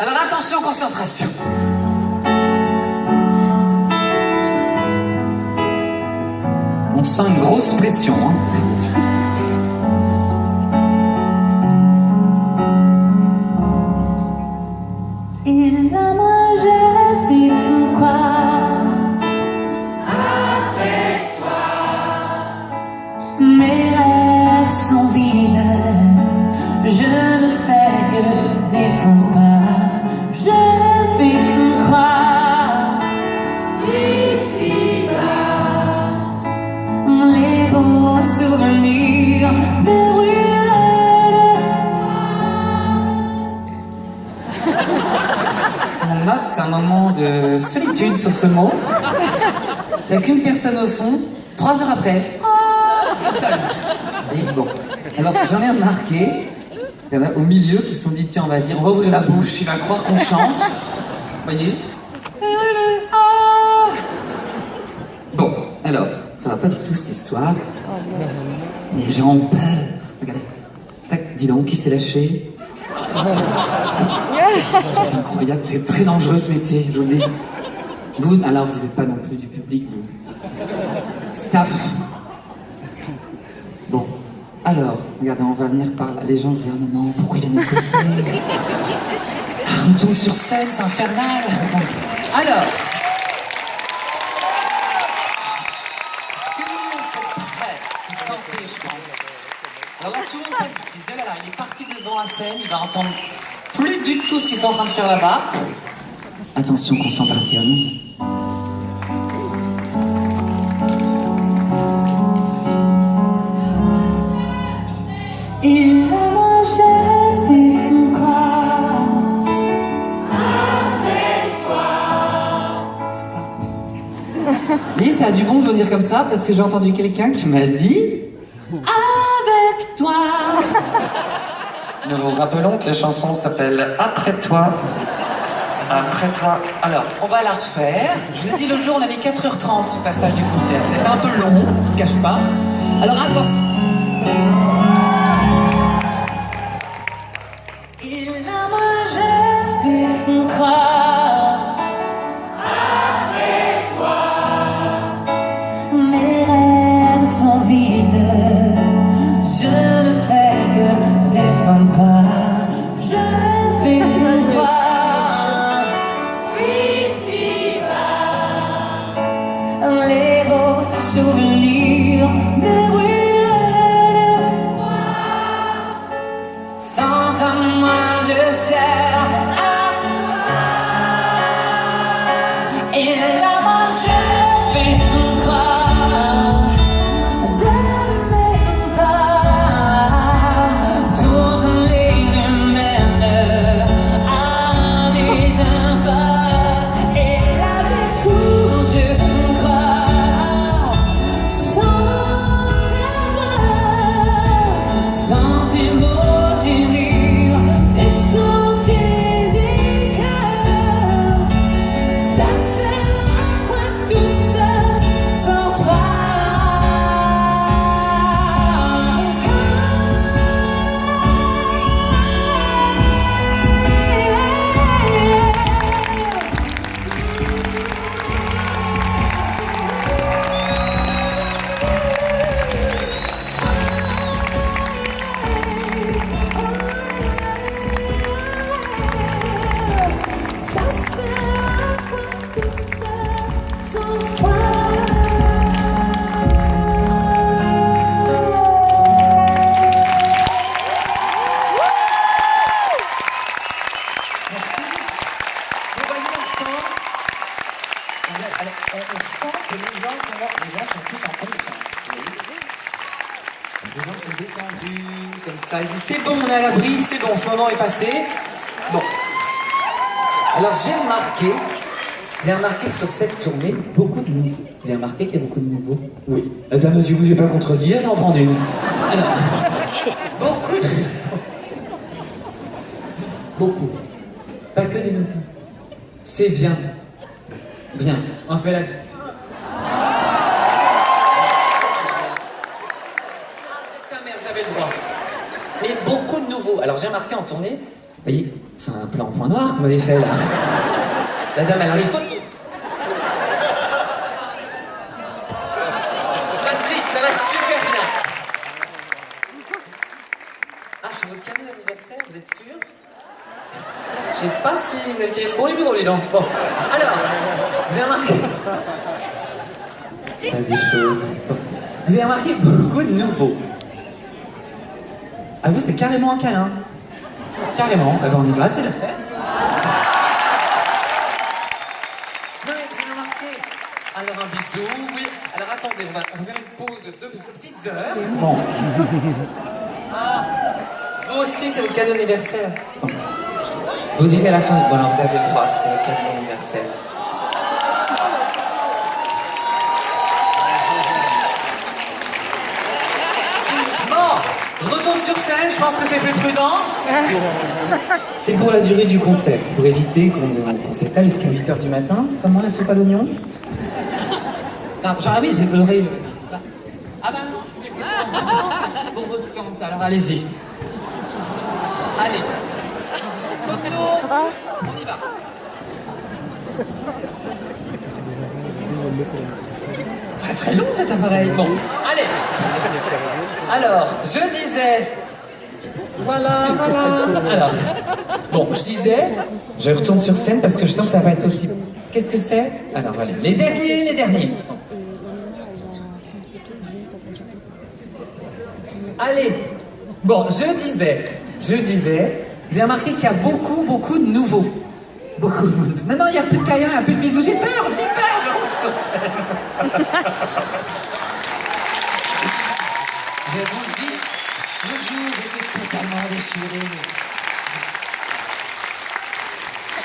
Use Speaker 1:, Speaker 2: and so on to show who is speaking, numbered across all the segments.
Speaker 1: Alors attention, concentration. On sent une grosse pression, hein.
Speaker 2: Il a mangé film quoi?
Speaker 3: Après toi,
Speaker 2: Mes rêves sont vides. Je ne fais que défendre pas. Je fais quoi?
Speaker 3: ici-bas,
Speaker 2: Les beaux souvenirs me
Speaker 1: On note un moment de solitude sur ce mot. Il n'y a qu'une personne au fond, 3 heures après, seul. Et bon. Alors j'en ai remarqué, il y en a au milieu qui se sont dit tiens on va dire, on va ouvrir la bouche, il va croire qu'on chante. Voyez. Bon, alors, ça va pas du tout cette histoire. Les gens ont peur. Regardez. Tac, dis donc, qui s'est lâché? C'est incroyable, c'est très dangereux ce métier, je vous le dis. Vous, alors vous n'êtes pas non plus du public, vous. Staff. Bon, alors, regardez, on va venir par là. Les gens se disent, oh, non, pourquoi il est à mes côtés? Ah, retourne sur scène, c'est infernal. Bon. Alors, est-ce que vous êtes prêts? Vous sentez, je pense. Alors là, tout le monde panique. Gisèle, alors, il est parti devant la scène, il va entendre plus du tout ce qu'ils sont en train de faire là-bas. Attention, concentration.
Speaker 2: Il a mangé film quoi?
Speaker 3: après toi,
Speaker 1: Stop. Mais ça a du bon de venir comme ça parce que j'ai entendu quelqu'un qui m'a dit
Speaker 2: Avec toi.
Speaker 1: Nous vous rappelons que la chanson s'appelle Après toi. Après toi. Alors, on va la refaire. Je vous ai dit l'autre jour, on a mis 4h30 ce passage du concert. C'était un peu long, je ne cache pas. Alors attention.
Speaker 2: Il a mangé film quoi?
Speaker 3: après toi,
Speaker 2: Mes rêves sont vides. Je ne fais que défendre pas. Je fais quoi?
Speaker 3: ici-bas,
Speaker 2: Les beaux souvenirs me brûlent. Sans ta main je sers à il a mangé film quoi? De mes pas. Toutes les humaines à des impasses. Et là j'écoute quoi? Sans ta voix, sans tes mots, tes rires, tes sons, tes éclats. Ça sert à quoi tout ça sans toi? Ça sert à quoi tout ça sans toi?
Speaker 1: Merci. Vous voyez ensemble. Alors, on sent que les gens sont plus en confiance. Vous voyez, les gens sont détendus, comme ça. Ils disent c'est bon, on est à l'abri, c'est bon, ce moment est passé. Bon. Alors j'ai remarqué que sur cette tournée, beaucoup de nouveaux. Vous avez remarqué qu'il y a beaucoup de nouveaux? Oui. La dame a dit oui, j'ai pas contredire, je vais en prendre une. Alors, beaucoup de beaucoup. Pas que des nouveaux. C'est bien. Bien. On fait la... Sa mère, j'avais le droit. Mais beaucoup de nouveaux. Alors j'ai remarqué en tournée, voyez, c'est un plan en point noir que vous m'avez fait là. La dame, elle arrive faute. Patrick, ça va super bien. Ah, je suis votre cadeau d'anniversaire, vous êtes sûr? Je sais pas si vous avez tiré le bon numéro, dis donc. Bon, alors, vous avez remarqué... Il se passe des choses. Bon. Vous avez remarqué beaucoup de nouveaux. À vous, c'est carrément un câlin. Carrément. Eh ben, on y va, c'est la fête. Non, mais vous avez remarqué. Alors, un bisou, oui. Alors, attendez, on va faire une pause de 2 petites heures. Bon. Ah, vous aussi, c'est votre cadeau d'anniversaire. Bon. Vous direz à la fin... Bon, alors, vous avez le droit, c'était votre cadeau d'anniversaire. Je retourne sur scène, je pense que c'est plus prudent. C'est pour la durée du concert, c'est pour éviter qu'on s'étale jusqu'à 8h du matin. Comment la soupe à l'oignon? Non, genre, ah oui, j'ai pleuré. Ah bah non. Pour votre tante, alors allez-y. Allez. Photo. On y va. Très très long cet appareil. Bon, allez. Alors, je disais... Voilà. Alors, bon, je disais... Je retourne sur scène parce que je sens que ça va pas être possible. Qu'est-ce que c'est? Alors, allez, les derniers. Allez. Bon, je disais... Vous avez remarqué qu'il y a beaucoup de nouveaux. Beaucoup de nouveaux. Maintenant, il n'y a plus de câlins, il n'y a plus de bisous. J'ai peur, je rentre sur scène. Je vous le dis, l'autre jour, j'étais totalement déchiré.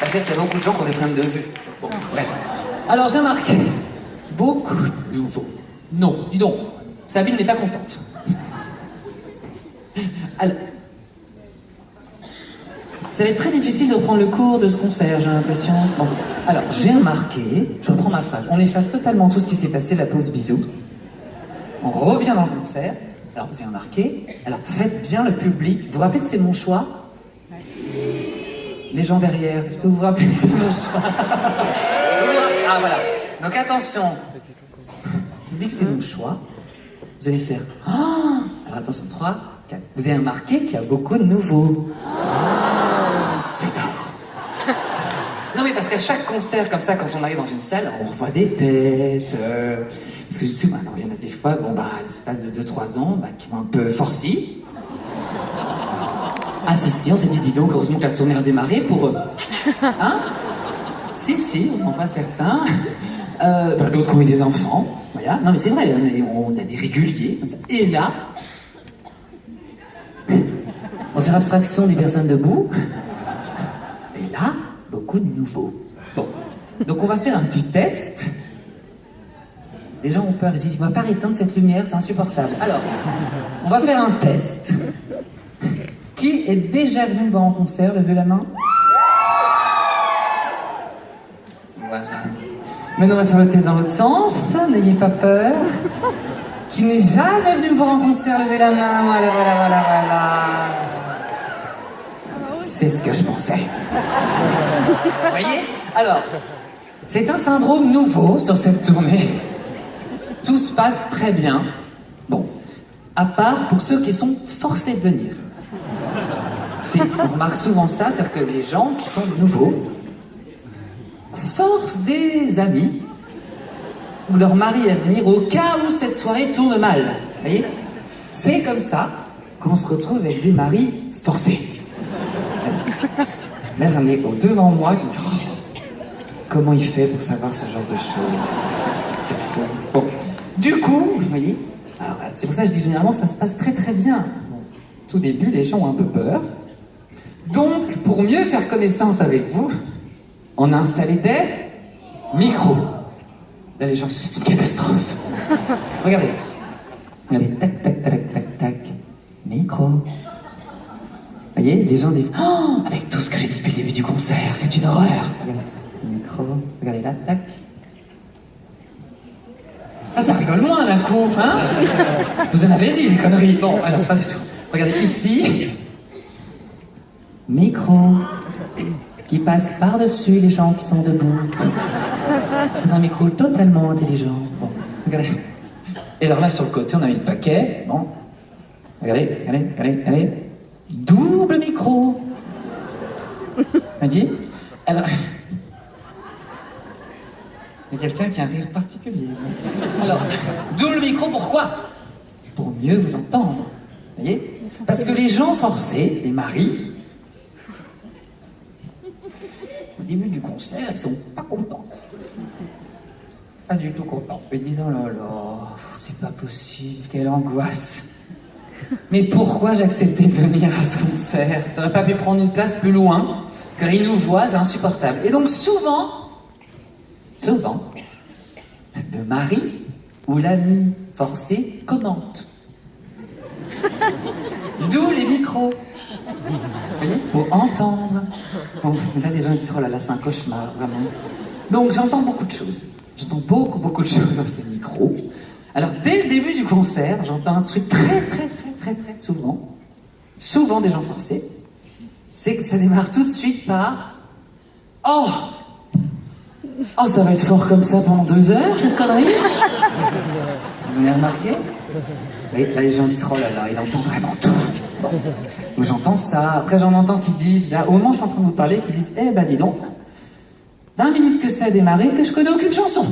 Speaker 1: C'est-à-dire qu'il y a beaucoup de gens qui ont des problèmes de vue. Bon, bref. Alors, j'ai remarqué beaucoup de nouveaux. Non, dis donc, Sabine n'est pas contente. Alors, ça va être très difficile de reprendre le cours de ce concert, j'ai l'impression. Bon, alors, j'ai remarqué, je reprends ma phrase, on efface totalement tout ce qui s'est passé, la pause bisous. On revient dans le concert. Alors, vous avez remarqué, alors faites bien le public. Vous vous rappelez de C'est mon choix? Les gens derrière, est-ce que vous vous rappelez de C'est mon choix? Ah, voilà. Donc, attention. Le public, c'est mon choix. Vous allez faire... Oh, alors, attention, 3, 4. Vous avez remarqué qu'il y a beaucoup de nouveaux. J'adore. Non, mais parce qu'à chaque concert, comme ça, quand on arrive dans une salle, on revoit des têtes... Parce que je sais, il y en a des fois, bon, l'espace de 2-3 ans, qui vont un peu forci. Ah, si, on s'est dit, dis donc, heureusement que la tournée a redémarré pour eux. Hein? Si, on voit certains. D'autres qui ont eu des enfants. Voilà. Non, mais c'est vrai, on a des réguliers, comme ça. Et là, on va faire abstraction des personnes debout. Et là, beaucoup de nouveaux. Bon. Donc, on va faire un petit test. Les gens ont peur, ils disent, il ne va pas éteindre cette lumière, c'est insupportable. Alors, on va faire un test. Qui est déjà venu me voir en concert? Levez la main. Voilà. Maintenant, on va faire le test dans l'autre sens. N'ayez pas peur. Qui n'est jamais venu me voir en concert? Levez la main. Voilà. C'est ce que je pensais. Vous voyez? Alors, c'est un syndrome nouveau sur cette tournée. Tout se passe très bien. Bon, à part pour ceux qui sont forcés de venir. On remarque souvent ça, c'est-à-dire que les gens qui sont nouveaux forcent des amis ou leur mari à venir au cas où cette soirée tourne mal. Vous voyez? C'est comme ça qu'on se retrouve avec des maris forcés. Là, j'en ai devant moi qui disent comment il fait pour savoir ce genre de choses? C'est fou. Bon. Du coup, vous voyez, alors, c'est pour ça que je dis généralement ça se passe très très bien. Bon, tout début, les gens ont un peu peur. Donc, pour mieux faire connaissance avec vous, on a installé des micros. Là, les gens, c'est une catastrophe. Regardez, tac, micro. Vous voyez, les gens disent, oh, avec tout ce que j'ai dit depuis le début du concert, c'est une horreur. Regardez, micro, regardez là, tac. Ah, ça rigole moins d'un coup, hein? Vous en avez dit, les conneries. Bon, alors, pas du tout. Regardez, ici. micro qui passe par-dessus les gens qui sont debout. C'est un micro totalement intelligent. Bon, regardez. Et alors là, sur le côté, on a mis le paquet. Bon. Regardez, regardez. Double micro. On dit. Alors. Il y a quelqu'un qui a un rire particulier. Alors, double micro, pourquoi? Pour mieux vous entendre. Vous voyez? Parce que les gens forcés, les maris, au début du concert, ils sont pas contents. Pas du tout contents. Ils disent, oh là là, c'est pas possible, quelle angoisse. Mais pourquoi j'ai accepté de venir à ce concert? T'aurais pas pu prendre une place plus loin? Car ils nous voient, c'est insupportable. Et donc souvent, le mari ou l'ami forcé commente. D'où les micros. Vous voyez? Pour entendre. Bon, là, les gens disent, oh là là, c'est un cauchemar, vraiment. Donc, j'entends beaucoup de choses. J'entends beaucoup de choses dans ces micros. Alors, dès le début du concert, j'entends un truc très souvent des gens forcés, c'est que ça démarre tout de suite par « Oh, ça va être fort comme ça pendant 2 heures, cette connerie ?» Vous l'avez remarqué? Et là, les gens disent « Oh là là, il entend vraiment tout. » Bon. Donc j'entends ça. Après, j'en entends qui disent, là, au moment où je suis en train de vous parler, qui disent « Eh ben, dis donc, 20 minutes que ça a démarré, que je connais aucune chanson.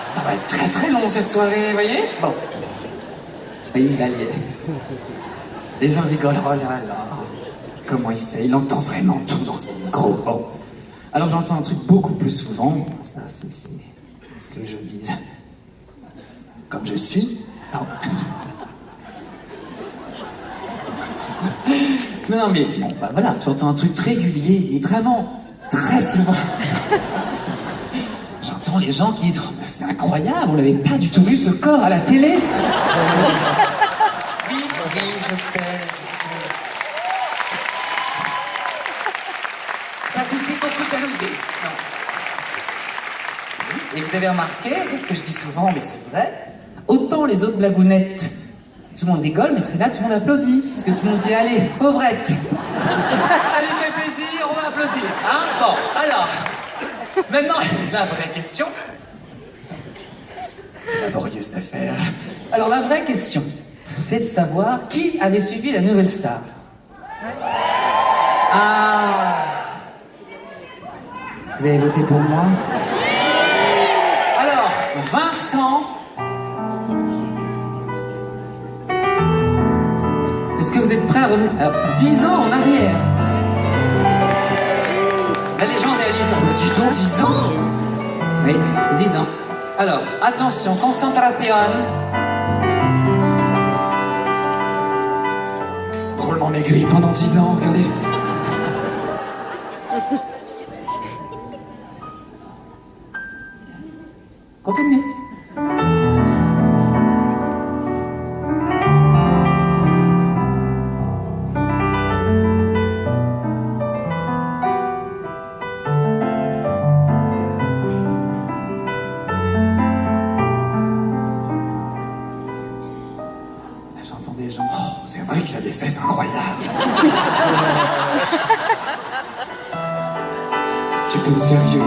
Speaker 1: Ça va être très long, cette soirée, vous voyez? » Bon. Oui, là, les gens rigolent, oh là là, comment il fait? Il entend vraiment tout dans ses micros. Bon. Alors j'entends un truc beaucoup plus souvent, ça c'est ce que je dis. Comme je suis. Non. Non mais, bon, bah voilà, j'entends un truc régulier, mais vraiment très souvent. J'entends les gens qui disent, oh, c'est incroyable, on l'avait pas du tout vu ce corps à la télé. Oui, je sais. Ça suscite beaucoup de jalousie. Non. Et vous avez remarqué, c'est ce que je dis souvent, mais c'est vrai, autant les autres blagounettes, tout le monde rigole, mais c'est là tout le monde applaudit. Parce que tout le monde dit, allez, pauvrette. Ça lui fait plaisir, on va applaudir. Hein? Bon, alors, maintenant, la vraie question. C'est laborieux cette affaire. Alors, la vraie question, c'est de savoir qui avait suivi la nouvelle star. Ah! Vous avez voté pour moi? Alors, Vincent, est-ce que vous êtes prêts à revenir? Alors, 10 ans en arrière. Là, les gens réalisent, ah, mais dis donc, 10 ans? Oui, 10 ans. Alors, attention, concentration. Drôlement maigri pendant 10 ans, regardez. Continuez. J'entends des gens, oh, c'est vrai qu'il a des fesses incroyables. Tu peux être sérieux?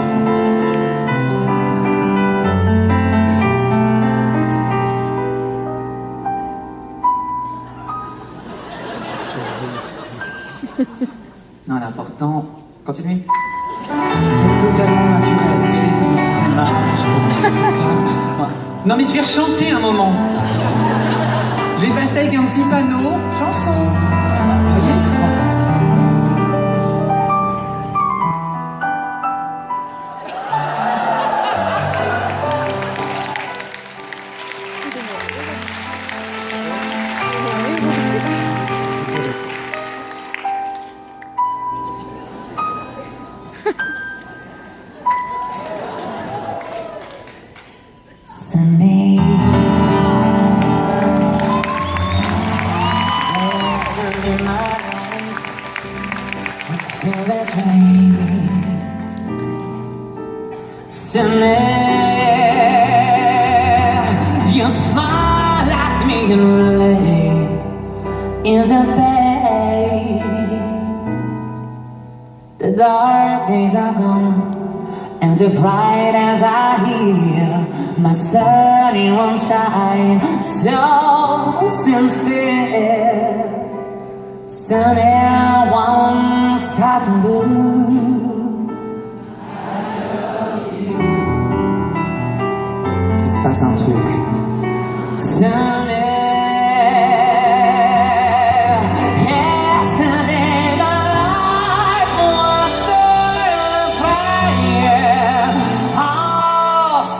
Speaker 1: Non, l'important... Continuez. C'est totalement naturel, oui. Non, je peux dire ça. Non, mais je vais rechanter un moment. Je vais passer avec un petit panneau, chanson. Vous voyez?
Speaker 2: Sunday, last in my life was filled as rain. Sunday, you smile at me and really is a pain. dark days are gone, and the bright as I hear my sunny won't shine so sincere. Sunny won't stop blue. Il se passe un truc. Sunny.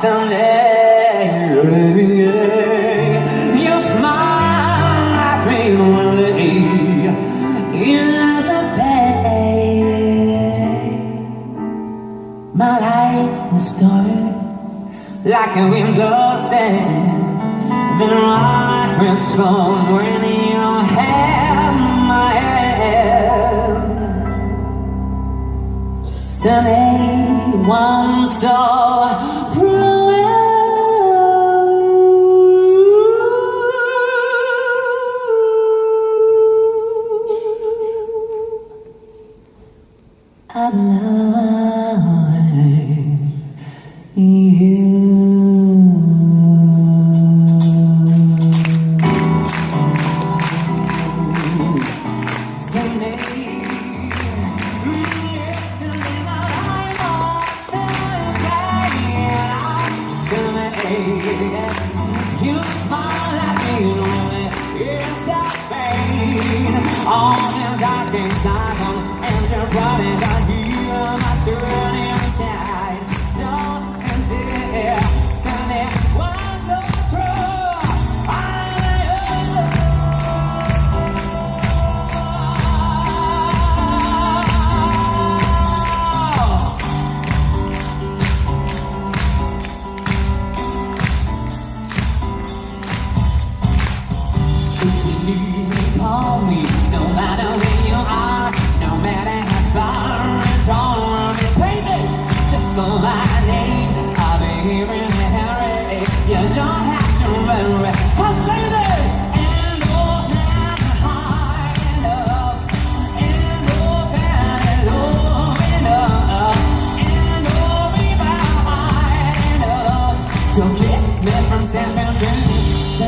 Speaker 2: Someday, you smile like rain in the bay. My life was started like a wind blowing, then right was strong when you had my hand. Someday, one soul through. I love you. Someday, yesterday night I spent someday, you smile at me when it's that pain. All the dark days are gone. Bodies are here, my surrounding child. So sincere, Sunday was so true. I if you need me, call me. No matter where you are, no matter how far and tall and crazy, just call my name. I'll be here in a hurry. You don't have to worry, 'cause baby, and off and high and up, and off and low and up, and over high and up. So keep me from San Francisco.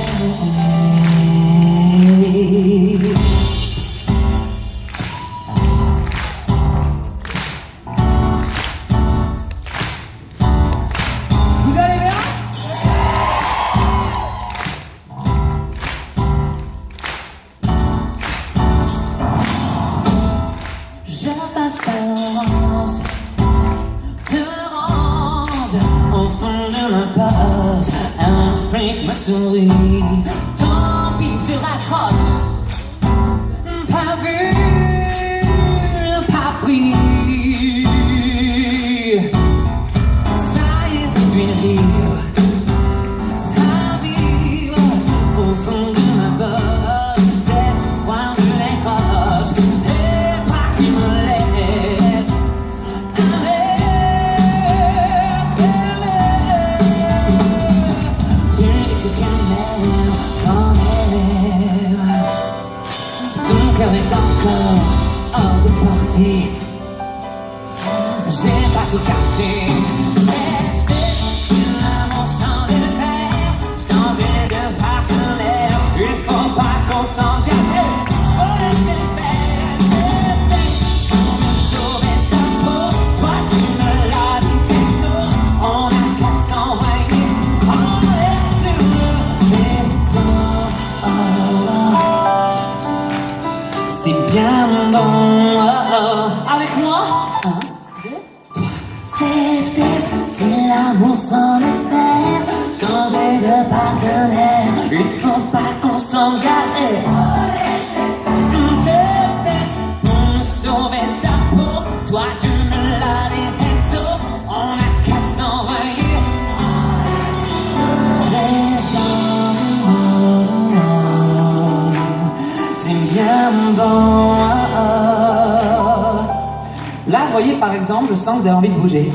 Speaker 2: Silence te range au fond de ma page. Un fric me sourit. Tant pis, je raccroche. Pas vu, pas pris. Ça y est, je suis libre. Ça vibre au fond de ma page. Cette fois, je l'écroche. C'est toi qui me laisse. Est encore hors de portée. J'ai pas tout capté. C'est l'amour sans le faire. Changer de partenaire. Il faut pas qu'on s'engage. Faut laisser faire. On me sauver sa peau. Toi tu me l'as dit texto. On a qu'à s'envoyer en l'air sur le vaisseau. C'est bien bon, avec moi. 1, 2, 3. Safe days, c'est l'amour sans le faire. Changer de partenaire, il faut pas qu'on s'engage. Safe days, pour me sauver sa peau. Toi tu me l'as dit texto. On a qu'à s'envoyer. C'est bien bon. Là, vous voyez, par exemple, je sens que vous avez envie de bouger.